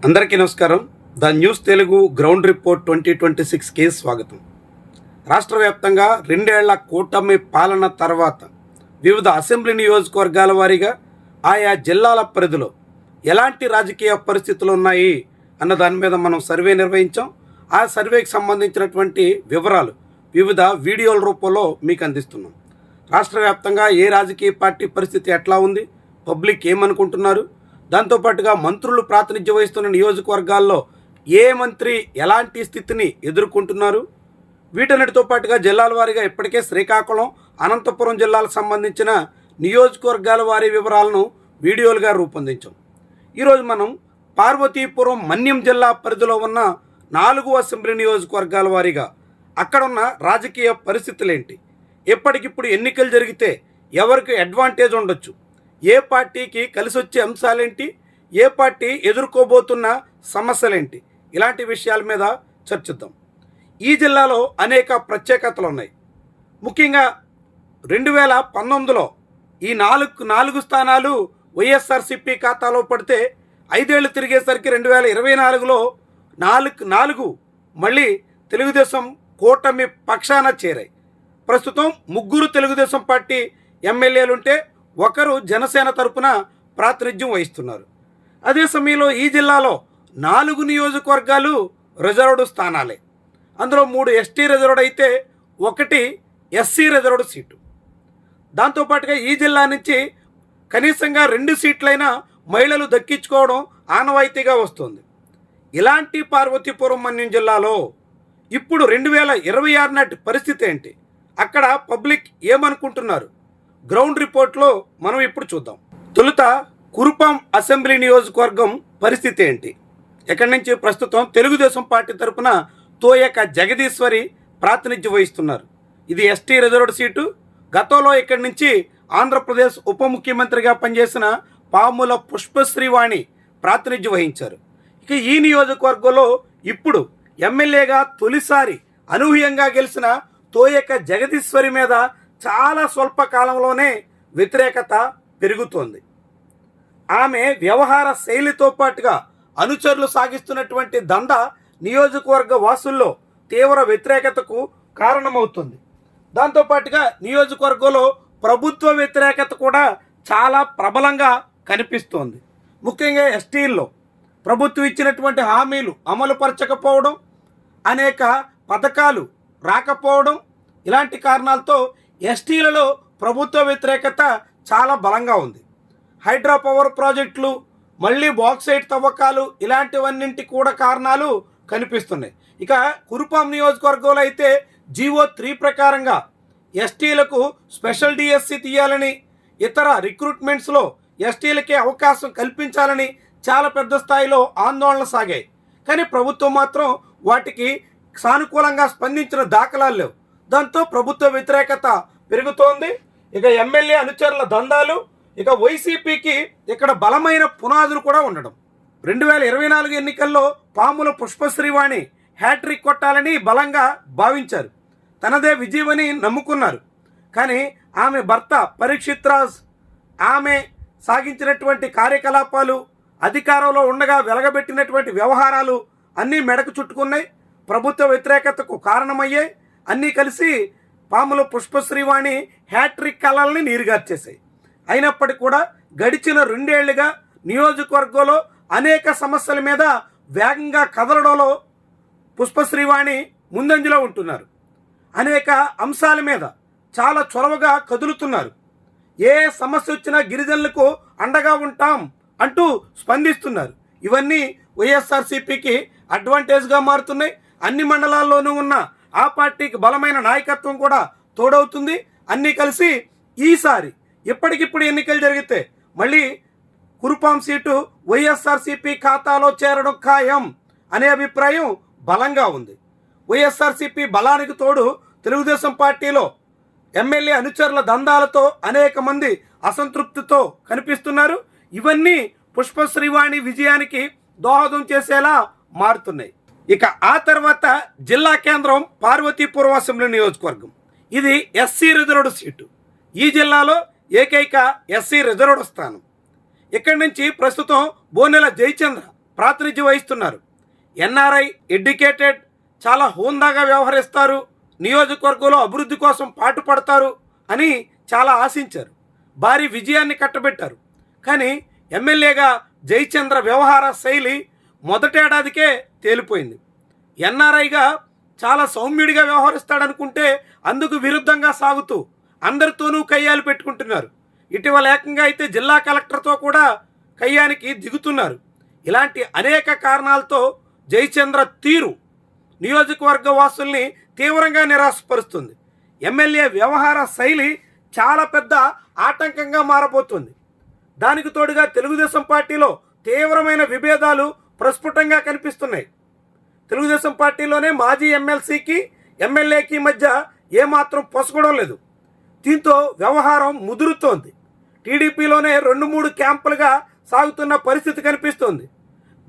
అందరికీ నమస్కారం. The news Telugu ground report 2026కి స్వాగతం. రాష్ట్ర వ్యాప్తంగా 2 ఏళ్ల కూటమి పాలన తర్వాత వివిధ అసెంబ్లీ నియోజకవర్గాల వారీగా ఆయా జిల్లాల పరిధిలో ఎలాంటి రాజకీయ పరిస్థితులు ఉన్నాయి అన్న దాని మీద మనం సర్వే నిర్వహించాం. ఆ సర్వేకి సంబంధించినటువంటి వివరాలు వివిధ వీడియోల రూపంలో మీకు అందిస్తున్నాం. రాష్ట్ర వ్యాప్తంగా ఏ రాజకీయ పార్టీ పరిస్థితి ఎట్లా ఉంది, పబ్లిక్ ఏమనుకుంటున్నారు, దాంతోపాటుగా మంత్రులు ప్రాతినిధ్యం వహిస్తున్న నియోజకవర్గాల్లో ఏ మంత్రి ఎలాంటి స్థితిని ఎదుర్కొంటున్నారు, వీటన్నిటితో పాటుగా జిల్లాల వారీగా ఇప్పటికే శ్రీకాకుళం, అనంతపురం జిల్లాలకు సంబంధించిన నియోజకవర్గాల వారి వివరాలను వీడియోలుగా రూపొందించాం. ఈరోజు మనం పార్వతీపురం మన్యం జిల్లా పరిధిలో ఉన్న 4 అసెంబ్లీ నియోజకవర్గాల వారీగా అక్కడున్న రాజకీయ పరిస్థితులేంటి, ఎప్పటికిప్పుడు ఎన్నికలు జరిగితే ఎవరికి అడ్వాంటేజ్ ఉండొచ్చు, ఏ పార్టీకి కలిసి వచ్చే అంశాలేంటి, ఏ పార్టీ ఎదుర్కోబోతున్న సమస్యలేంటి, ఇలాంటి విషయాల మీద చర్చిద్దాం. ఈ జిల్లాలో అనేక ప్రత్యేకతలు ఉన్నాయి. ముఖ్యంగా 2019లో ఈ నాలుగు స్థానాలు వైఎస్ఆర్సీపీ ఖాతాలో పడితే 5 ఏళ్ళు తిరిగేసరికి 2024లో 4 మళ్ళీ తెలుగుదేశం కూటమి పక్షాన చేరాయి. ప్రస్తుతం 3 తెలుగుదేశం పార్టీ ఎమ్మెల్యేలుంటే ఒకరు జనసేన తరపున ప్రాతినిధ్యం వహిస్తున్నారు. అదే సమయంలో ఈ జిల్లాలో 4 నియోజకవర్గాలు రిజర్వ్డ్ స్థానాలే. అందులో 3 ఎస్టీ రిజర్వ్డ్ అయితే 1 ఎస్సీ రిజర్వ్డ్ సీటు. దాంతోపాటుగా ఈ జిల్లా నుంచి కనీసంగా 2 సీట్లైనా మహిళలు దక్కించుకోవడం ఆనవాయితీగా వస్తుంది. ఇలాంటి పార్వతీపురం మన్యం జిల్లాలో ఇప్పుడు 2026 నాటి పరిస్థితి ఏంటి, అక్కడ పబ్లిక్ ఏమనుకుంటున్నారు, గ్రౌండ్ రిపోర్ట్లో మనం ఇప్పుడు చూద్దాం. తొలుత కురుపాం అసెంబ్లీ నియోజకవర్గం పరిస్థితి ఏంటి, ఎక్కడి నుంచి ప్రస్తుతం తెలుగుదేశం పార్టీ తరఫున తోయక జగదీశ్వరి ప్రాతినిధ్యం వహిస్తున్నారు. ఇది ఎస్టీ రిజర్వ్డ్ సీటు. గతంలో ఇక్కడి నుంచి ఆంధ్రప్రదేశ్ ఉప ముఖ్యమంత్రిగా పనిచేసిన పాముల పుష్పశ్రీవాణి ప్రాతినిధ్యం వహించారు. ఇక ఈ నియోజకవర్గంలో ఇప్పుడు ఎమ్మెల్యేగా తొలిసారి అనూహ్యంగా గెలిచిన తోయక జగదీశ్వరి మీద చాలా స్వల్ప కాలంలోనే వ్యతిరేకత పెరుగుతోంది. ఆమె వ్యవహార శైలితో పాటుగా అనుచరులు సాగిస్తున్నటువంటి దందా నియోజకవర్గ వాసుల్లో తీవ్ర వ్యతిరేకతకు కారణమవుతుంది. దాంతోపాటుగా నియోజకవర్గంలో ప్రభుత్వ వ్యతిరేకత కూడా చాలా ప్రబలంగా కనిపిస్తోంది. ముఖ్యంగా ఎస్టీల్లో ప్రభుత్వం ఇచ్చినటువంటి హామీలు అమలుపరచకపోవడం, అనేక పథకాలు రాకపోవడం, ఇలాంటి కారణాలతో ఎస్టీలలో ప్రభుత్వ వ్యతిరేకత చాలా బలంగా ఉంది. హైడ్రా పవర్ ప్రాజెక్టులు, మళ్ళీ బాక్సైట్ తవ్వకాలు, ఇలాంటివన్నింటి కూడా కారణాలు కనిపిస్తున్నాయి. ఇక కురుపాం నియోజకవర్గంలో అయితే జీవో 3 ప్రకారంగా ఎస్టీలకు స్పెషల్ డిఎస్సి తీయాలని, ఇతర రిక్రూట్మెంట్స్లో ఎస్టీలకే అవకాశం కల్పించాలని చాలా పెద్ద స్థాయిలో ఆందోళనలు సాగాయి. కానీ ప్రభుత్వం మాత్రం వాటికి సానుకూలంగా స్పందించిన దాఖలాలు లేవు. దాంతో ప్రభుత్వ వ్యతిరేకత పెరుగుతోంది. ఇక ఎమ్మెల్యే అనుచరుల దందాలు, ఇక వైసీపీకి ఇక్కడ బలమైన పునాదులు కూడా ఉండడం. 2024 ఎన్నికల్లో పాముల పుష్పశ్రీవాణి హ్యాట్రిక్ కొట్టాలని బలంగా భావించారు. తనదే విజయమని నమ్ముకున్నారు. కానీ ఆమె భర్త పరీక్షిత్ రాజ్, ఆమె సాగించినటువంటి కార్యకలాపాలు, అధికారంలో ఉండగా వెలగబెట్టినటువంటి వ్యవహారాలు అన్నీ మెడకు చుట్టుకున్నాయి, ప్రభుత్వ వ్యతిరేకతకు కారణమయ్యాయి. అన్నీ కలిసి పాముల పుష్పశ్రీవాణి హ్యాట్రిక్ కళల్ని నీరుగార్చేశాయి. అయినప్పటికీ కూడా గడిచిన 2 ఏళ్లుగా నియోజకవర్గంలో అనేక సమస్యల మీద వేగంగా కదలడంలో పుష్పశ్రీవాణి ముందంజలో ఉంటున్నారు. అనేక అంశాల మీద చాలా చొరవగా కదులుతున్నారు. ఏ సమస్య వచ్చినా గిరిజనులకు అండగా ఉంటాం అంటూ స్పందిస్తున్నారు. ఇవన్నీ వైఎస్ఆర్సీపీకి అడ్వాంటేజ్గా మారుతున్నాయి. అన్ని మండలాల్లోనూ ఉన్న ఆ పార్టీకి బలమైన నాయకత్వం కూడా తోడవుతుంది. అన్నీ కలిసి ఈసారి ఇప్పటికిప్పుడు ఎన్నికలు జరిగితే మళ్ళీ కురుపాం సీటు వైఎస్ఆర్సీపీ ఖాతాలో చేరడం ఖాయం అనే అభిప్రాయం బలంగా ఉంది. వైఎస్ఆర్సీపీ బలానికి తోడు తెలుగుదేశం పార్టీలో ఎమ్మెల్యే అనుచరుల దందాలతో అనేక మంది అసంతృప్తితో కనిపిస్తున్నారు. ఇవన్నీ పుష్పశ్రీవాణి విజయానికి దోహదం చేసేలా మారుతున్నాయి. ఇక ఆ తర్వాత జిల్లా కేంద్రం పార్వతీపురం అసెంబ్లీ నియోజకవర్గం. ఇది ఎస్సీ రిజర్వ్డ్ సీటు. ఈ జిల్లాలో ఏకైక ఎస్సీ రిజర్వ్డ్ స్థానం. ఇక్కడి నుంచి ప్రస్తుతం బోనెల జయచంద్ర ప్రాతినిధ్యం వహిస్తున్నారు. ఎన్ఆర్ఐ, ఎడ్యుకేటెడ్, చాలా హోందాగా వ్యవహరిస్తారు, నియోజకవర్గంలో అభివృద్ధి కోసం పాటుపడతారు అని చాలా ఆశించారు. భారీ విజయాన్ని కట్టబెట్టారు. కానీ ఎమ్మెల్యేగా జయచంద్ర వ్యవహార శైలి మొదటేడాదికే తేలిపోయింది. ఎన్ఆర్ఐగా చాలా సౌమ్యుడిగా వ్యవహరిస్తాడనుకుంటే అందుకు విరుద్ధంగా సాగుతూ అందరితోనూ కయ్యాలు పెట్టుకుంటున్నారు. ఇటీవల ఏకంగా అయితే జిల్లా కలెక్టర్తో కూడా కయ్యానికి దిగుతున్నారు. ఇలాంటి అనేక కారణాలతో జయచంద్ర తీరు నియోజకవర్గ వాసుల్ని తీవ్రంగా నిరాశపరుస్తుంది. ఎమ్మెల్యే వ్యవహార శైలి చాలా పెద్ద ఆటంకంగా మారబోతుంది. దానికి తోడుగా తెలుగుదేశం పార్టీలో తీవ్రమైన విభేదాలు ప్రస్ఫుటంగా కనిపిస్తున్నాయి. తెలుగుదేశం పార్టీలోనే మాజీ ఎమ్మెల్సీకి ఎమ్మెల్యేకి మధ్య ఏమాత్రం పొసగడం లేదు. దీంతో వ్యవహారం ముదురుతోంది. టీడీపీలోనే 2-3 క్యాంపులుగా సాగుతున్న పరిస్థితి కనిపిస్తోంది.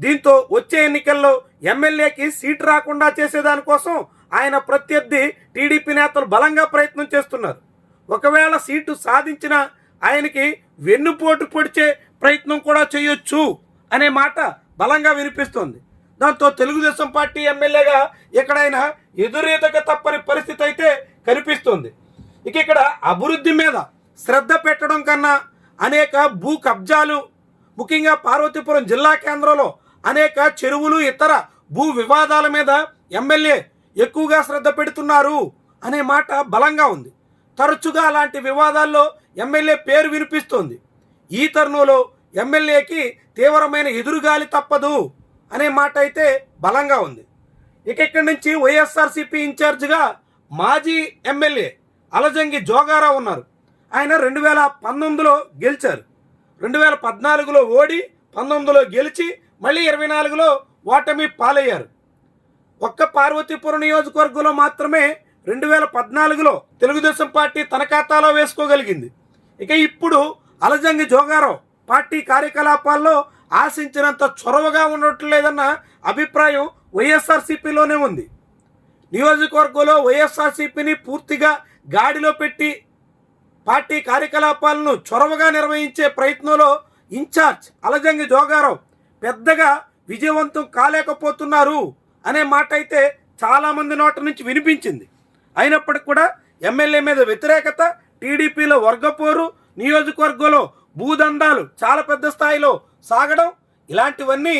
దీంతో వచ్చే ఎన్నికల్లో ఎమ్మెల్యేకి సీటు రాకుండా చేసేదానికోసం ఆయన ప్రత్యర్థి టీడీపీ నేతలు బలంగా ప్రయత్నం చేస్తున్నారు. ఒకవేళ సీటు సాధించిన ఆయనకి వెన్నుపోటు పొడిచే ప్రయత్నం కూడా చేయొచ్చు అనే మాట బలంగా వినిపిస్తోంది. దాంతో తెలుగుదేశం పార్టీ ఎమ్మెల్యేగా ఎక్కడైనా ఎదురీతక తప్పని పరిస్థితి అయితే కనిపిస్తోంది. ఇక్కడ అభివృద్ధి మీద శ్రద్ధ పెట్టడం కన్నా అనేక భూ కబ్జాలు, ముఖ్యంగా పార్వతీపురం జిల్లా కేంద్రంలో అనేక చెరువులు, ఇతర భూ వివాదాల మీద ఎమ్మెల్యే ఎక్కువగా శ్రద్ధ పెడుతున్నారు అనే మాట బలంగా ఉంది. తరచుగా అలాంటి వివాదాల్లో ఎమ్మెల్యే పేరు వినిపిస్తోంది. ఈ తరుణంలో ఎమ్మెల్యేకి తీవ్రమైన ఎదురుగాలి తప్పదు అనే మాట అయితే బలంగా ఉంది. ఇక్కడి నుంచి వైఎస్ఆర్సీపీ ఇన్ఛార్జిగా మాజీ ఎమ్మెల్యే అలజంగి జోగారావు ఉన్నారు. ఆయన 2019లో గెలిచారు. 2014లో ఓడి 19లో గెలిచి మళ్ళీ 24లో ఓటమి పాలయ్యారు. ఒక్క పార్వతీపురం నియోజకవర్గంలో మాత్రమే 2014లో తెలుగుదేశం పార్టీ తన ఖాతాలో వేసుకోగలిగింది. ఇప్పుడు అలజంగి జోగారావు పార్టీ కార్యకలాపాల్లో ఆశించినంత చొరవగా ఉండట్లేదన్న అభిప్రాయం వైఎస్ఆర్సీపీలోనే ఉంది. నియోజకవర్గంలో వైఎస్ఆర్సీపీని పూర్తిగా గాడిలో పెట్టి పార్టీ కార్యకలాపాలను చొరవగా నిర్వహించే ప్రయత్నంలో ఇన్ఛార్జ్ అలజంగి జోగారావు పెద్దగా విజయవంతం కాలేకపోతున్నారు అనే మాట అయితే చాలామంది నోట నుంచి వినిపించింది. అయినప్పటికీ కూడా ఎమ్మెల్యే మీద వ్యతిరేకత, టీడీపీలో వర్గపోరు, నియోజకవర్గంలో భూదందాలు చాలా పెద్ద స్థాయిలో సాగడం, ఇలాంటివన్నీ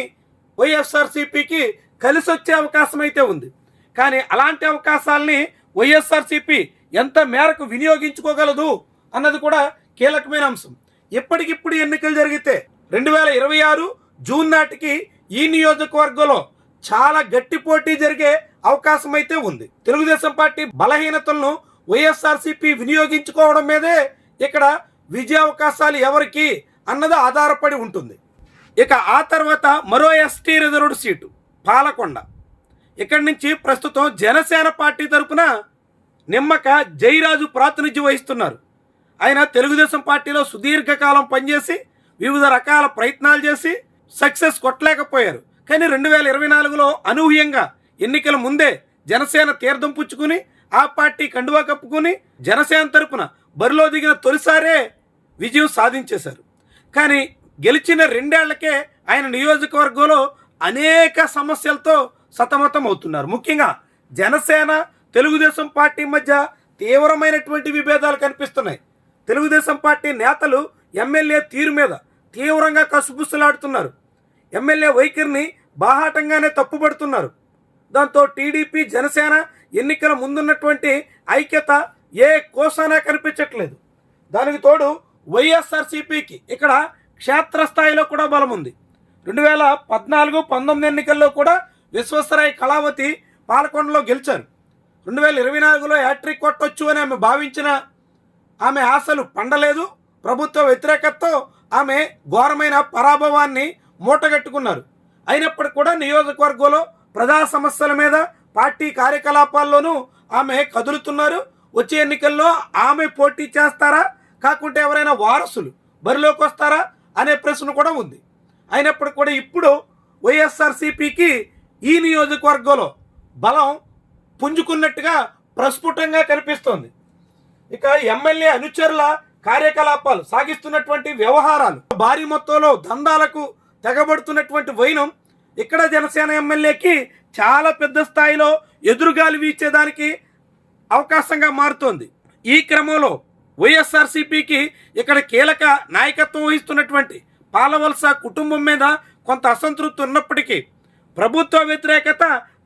వైఎస్ఆర్సీపీకి కలిసి వచ్చే అవకాశం అయితే ఉంది. కానీ అలాంటి అవకాశాలని వైఎస్ఆర్సీపీ ఎంత మేరకు వినియోగించుకోగలదు అన్నది కూడా కీలకమైన అంశం. ఇప్పటికిప్పుడు ఎన్నికలు జరిగితే 2026 జూన్ నాటికి ఈ నియోజకవర్గంలో చాలా గట్టి పోటీ జరిగే అవకాశం అయితే ఉంది. తెలుగుదేశం పార్టీ బలహీనతలను వైఎస్ఆర్సీపీ వినియోగించుకోవడం మీదే ఇక్కడ విజయ అవకాశాలు ఎవరికి అన్నది ఆధారపడి ఉంటుంది. ఆ తర్వాత మరో ఎస్టీ రిజర్వ్డ్ సీటు పాలకొండ. ఇక్కడి నుంచి ప్రస్తుతం జనసేన పార్టీ తరపున నిమ్మక జయరాజు ప్రాతినిధ్యం వహిస్తున్నారు. ఆయన తెలుగుదేశం పార్టీలో సుదీర్ఘకాలం పనిచేసి వివిధ రకాల ప్రయత్నాలు చేసి సక్సెస్ కొట్టలేకపోయారు. కానీ 2024లో అనూహ్యంగా ఎన్నికల ముందే జనసేన తీర్థం పుచ్చుకుని ఆ పార్టీ కండువా కప్పుకుని జనసేన తరపున బరిలో దిగిన తొలిసారే విజయం సాధించేశారు. కానీ గెలిచిన 2 ఏళ్లకే ఆయన నియోజకవర్గంలో అనేక సమస్యలతో సతమతం అవుతున్నారు. ముఖ్యంగా జనసేన తెలుగుదేశం పార్టీ మధ్య తీవ్రమైనటువంటి విభేదాలు కనిపిస్తున్నాయి. తెలుగుదేశం పార్టీ నేతలు ఎమ్మెల్యే తీరు మీద తీవ్రంగా కసుబుస్సులాడుతున్నారు. ఎమ్మెల్యే వైఖరిని బాహాటంగానే తప్పుపడుతున్నారు. దాంతో టీడీపీ జనసేన ఎన్నికల ముందున్నటువంటి ఐక్యత ఏ కోసానా కనిపించట్లేదు. దానికి తోడు వైఎస్ఆర్సీపీకి ఇక్కడ క్షేత్రస్థాయిలో కూడా బలం ఉంది. 2014-19 ఎన్నికల్లో కూడా విశ్వేశ్వరయ్య కళావతి పాలకొండలో గెలిచారు. 2024లో హ్యాట్రిక్ కొట్టొచ్చు అని ఆమె భావించిన ఆమె ఆశలు పండలేదు. ప్రభుత్వ వ్యతిరేకతతో ఆమె ఘోరమైన పరాభవాన్ని మూటగట్టుకున్నారు. అయినప్పటికీ కూడా నియోజకవర్గంలో ప్రజా సమస్యల మీద పార్టీ కార్యకలాపాల్లోనూ ఆమె కదులుతున్నారు. వచ్చే ఎన్నికల్లో ఆమె పోటీ చేస్తారా, కాకుంటే ఎవరైనా వారసులు బరిలోకి వస్తారా అనే ప్రశ్న కూడా ఉంది. అయినప్పటికీ కూడా ఇప్పుడు వైఎస్ఆర్సీపీకి ఈ నియోజకవర్గంలో బలం పుంజుకున్నట్టుగా ప్రస్ఫుటంగా కనిపిస్తోంది. ఎమ్మెల్యే అనుచరుల కార్యకలాపాలు సాగిస్తున్నటువంటి వ్యవహారాలు, భారీ మొత్తంలో దందాలకు తెగబడుతున్నటువంటి వైనం ఇక్కడ జనసేన ఎమ్మెల్యేకి చాలా పెద్ద స్థాయిలో ఎదురుగాలి వీచేదానికి అవకాశంగా మారుతోంది. ఈ క్రమంలో వైఎస్ఆర్సీపీకి ఇక్కడ కీలక నాయకత్వం వహిస్తున్నటువంటి పాలవలస కుటుంబం మీద కొంత అసంతృప్తి ఉన్నప్పటికీ ప్రభుత్వ వ్యతిరేకత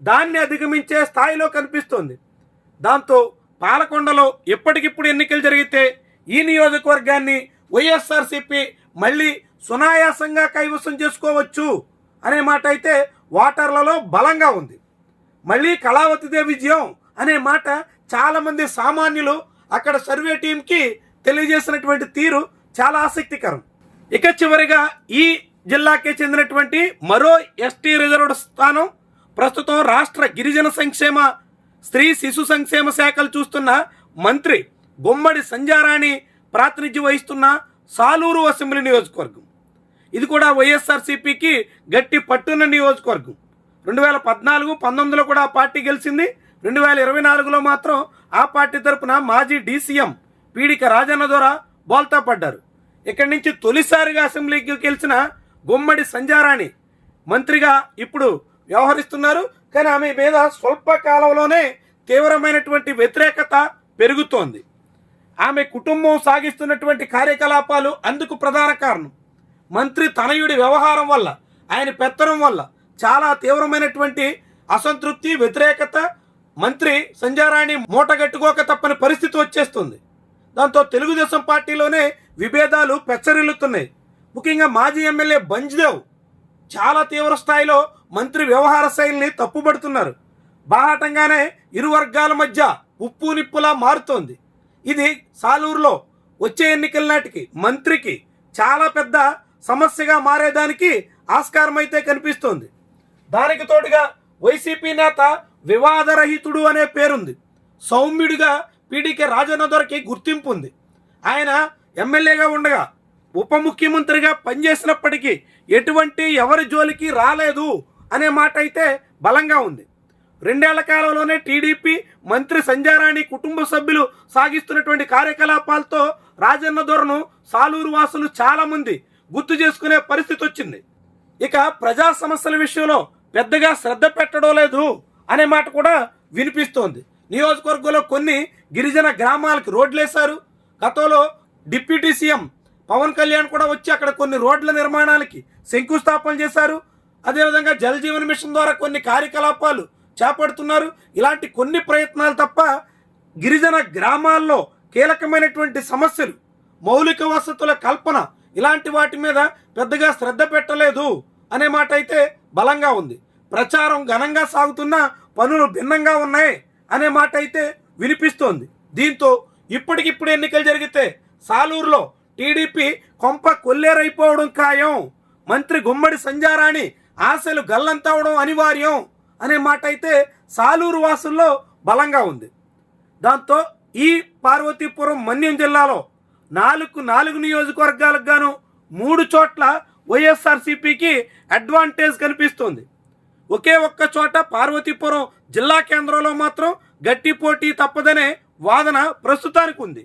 దాన్ని అధిగమించే స్థాయిలో కనిపిస్తోంది. దాంతో పాలకొండలో ఎప్పటికిప్పుడు ఎన్నికలు జరిగితే ఈ నియోజకవర్గాన్ని వైఎస్ఆర్సీపీ మళ్ళీ సునాయాసంగా కైవసం చేసుకోవచ్చు అనే మాట అయితే ఓటర్లలో బలంగా ఉంది. మళ్ళీ కళావతిదేవి విజయం అనే మాట చాలామంది సామాన్యులు అక్కడ సర్వే టీంకి తెలియజేసినటువంటి తీరు చాలా ఆసక్తికరం. ఇక చివరిగా ఈ జిల్లాకే చెందినటువంటి మరో ఎస్టీ రిజర్వ్డ్ స్థానం ప్రస్తుతం రాష్ట్ర గిరిజన సంక్షేమ స్త్రీ శిశు సంక్షేమ శాఖలు చూస్తున్న మంత్రి గుమ్మడి సంధ్యారాణి ప్రాతినిధ్యం వహిస్తున్న సాలూరు అసెంబ్లీ నియోజకవర్గం. ఇది కూడా వైఎస్ఆర్సీపీకి గట్టి పట్టున్న నియోజకవర్గం. 2014-19లో కూడా ఆ పార్టీ గెలిచింది. 2024లో మాత్రం ఆ పార్టీ తరపున మాజీ డీసీఎం పీడిక రాజన్న ద్వారా బోల్తా పడ్డారు. ఇక్కడి నుంచి తొలిసారిగా అసెంబ్లీకి గెలిచిన గుమ్మడి సంధ్యారాణి మంత్రిగా ఇప్పుడు వ్యవహరిస్తున్నారు. కానీ ఆమె మీద స్వల్ప కాలంలోనే తీవ్రమైనటువంటి వ్యతిరేకత పెరుగుతోంది. ఆమె కుటుంబం సాగిస్తున్నటువంటి కార్యకలాపాలు అందుకు ప్రధాన కారణం. మంత్రి తనయుడి వ్యవహారం వల్ల, ఆయన పెత్తనం వల్ల చాలా తీవ్రమైనటువంటి అసంతృప్తి, వ్యతిరేకత మంత్రి సంధ్యారాణి మూటగట్టుకోక తప్పని పరిస్థితి వచ్చేస్తుంది. దాంతో తెలుగుదేశం పార్టీలోనే విభేదాలు పెచ్చరిల్లుతున్నాయి. ముఖ్యంగా మాజీ ఎమ్మెల్యే బంజ్దేవ్ చాలా తీవ్ర స్థాయిలో మంత్రి వ్యవహార శైలిని తప్పుపడుతున్నారు. బాహాటంగానే ఇరు వర్గాల మధ్య ఉప్పు నిప్పులా మారుతోంది. ఇది సాలూరులో వచ్చే ఎన్నికల నాటికి మంత్రికి చాలా పెద్ద సమస్యగా మారేదానికి ఆస్కారం అయితే కనిపిస్తోంది. దానికి తోడుగా వైసీపీ నేత వివాదరహితుడు అనే పేరుంది. సౌమ్యుడిగా పీడీకే రాజన్న దొరికి గుర్తింపు ఉంది. ఆయన ఎమ్మెల్యేగా ఉండగా ఉప ముఖ్యమంత్రిగా పనిచేసినప్పటికీ ఎటువంటి ఎవరి జోలికి రాలేదు అనే మాట అయితే బలంగా ఉంది. 2 ఏళ్ల కాలంలోనే టీడీపీ మంత్రి సంధ్యారాణి కుటుంబ సభ్యులు సాగిస్తున్నటువంటి కార్యకలాపాలతో రాజన్న దొరను సాలూరు వాసులు చాలామంది గుర్తు చేసుకునే పరిస్థితి వచ్చింది. ఇక ప్రజా సమస్యల విషయంలో పెద్దగా శ్రద్ధ పెట్టడం లేదు అనే మాట కూడా వినిపిస్తోంది. నియోజకవర్గంలో కొన్ని గిరిజన గ్రామాలకు రోడ్లేశారు. గతంలో డిప్యూటీ సీఎం పవన్ కళ్యాణ్ కూడా వచ్చి అక్కడ కొన్ని రోడ్ల నిర్మాణాలకి శంకుస్థాపన చేశారు. అదేవిధంగా జల్ జీవన్ మిషన్ ద్వారా కొన్ని కార్యకలాపాలు చేపడుతున్నారు. ఇలాంటి కొన్ని ప్రయత్నాలు తప్ప గిరిజన గ్రామాల్లో కీలకమైనటువంటి సమస్యలు, మౌలిక వసతుల కల్పన ఇలాంటి వాటి మీద పెద్దగా శ్రద్ధ పెట్టలేదు అనే మాట అయితే బలంగా ఉంది. ప్రచారం ఘనంగా సాగుతున్న పనులు భిన్నంగా ఉన్నాయి అనే మాట అయితే వినిపిస్తోంది. దీంతో ఇప్పటికిప్పుడు ఎన్నికలు జరిగితే సాలూరులో టీడీపీ కొంప కొల్లేరైపోవడం ఖాయం, మంత్రి గుమ్మడి సంధ్యారాణి ఆశలు గల్లంతవడం అనివార్యం అనే మాట అయితే సాలూరు వాసుల్లో బలంగా ఉంది. దాంతో ఈ పార్వతీపురం మన్యం జిల్లాలో 4 నియోజకవర్గాలకు గాను 3 చోట్ల వైఎస్ఆర్సీపీకి అడ్వాంటేజ్ కనిపిస్తుంది. ఒకే ఒక్క చోట పార్వతీపురం జిల్లా కేంద్రంలో మాత్రం గట్టి పోటీ తప్పదనే వాదన ప్రస్తుతానికి ఉంది.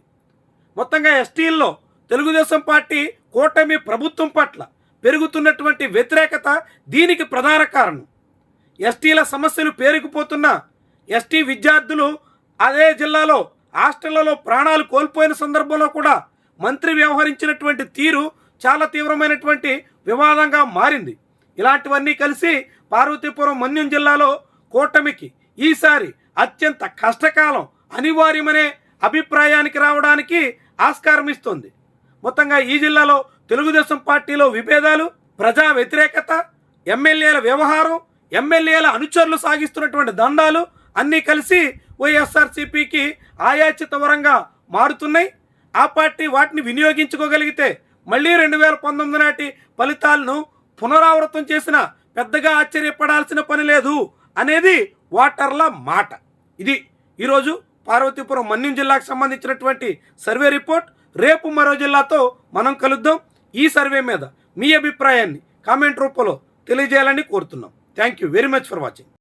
మొత్తంగా ఎస్టీల్లో తెలుగుదేశం పార్టీ కూటమి ప్రభుత్వం పట్ల పెరుగుతున్నటువంటి వ్యతిరేకత దీనికి ప్రధాన కారణం. ఎస్టీల సమస్యలు పేరుకుపోతున్న ఎస్టీ విద్యార్థులు అదే జిల్లాలో హాస్టళ్లలో ప్రాణాలు కోల్పోయిన సందర్భంలో కూడా మంత్రి వ్యవహరించినటువంటి తీరు చాలా తీవ్రమైనటువంటి వివాదంగా మారింది. ఇలాంటివన్నీ కలిసి పార్వతీపురం మన్యం జిల్లాలో కూటమికి ఈసారి అత్యంత కష్టకాలం అనివార్యమనే అభిప్రాయానికి రావడానికి ఆస్కారం ఇస్తుంది. మొత్తంగా ఈ జిల్లాలో తెలుగుదేశం పార్టీలో విభేదాలు, ప్రజా వ్యతిరేకత, ఎమ్మెల్యేల వ్యవహారం, ఎమ్మెల్యేల అనుచరులు సాగిస్తున్నటువంటి దండాలు అన్నీ కలిసి వైఎస్ఆర్సీపీకి ఆయాచిత వరంగా మారుతున్నాయి. ఆ పార్టీ వాటిని వినియోగించుకోగలిగితే మళ్ళీ 2019 నాటి ఫలితాలను పునరావృతం చేసిన పెద్దగా ఆశ్చర్యపడాల్సిన పని లేదు అనేది ఓటర్ల మాట. ఇది ఈరోజు పార్వతీపురం మన్యం జిల్లాకు సంబంధించినటువంటి సర్వే రిపోర్ట్. రేపు మరో జిల్లాతో మనం కలుద్దాం. ఈ సర్వే మీద మీ అభిప్రాయాన్ని కామెంట్ రూపంలో తెలియజేయాలని కోరుతున్నాం. Thank you very much for watching.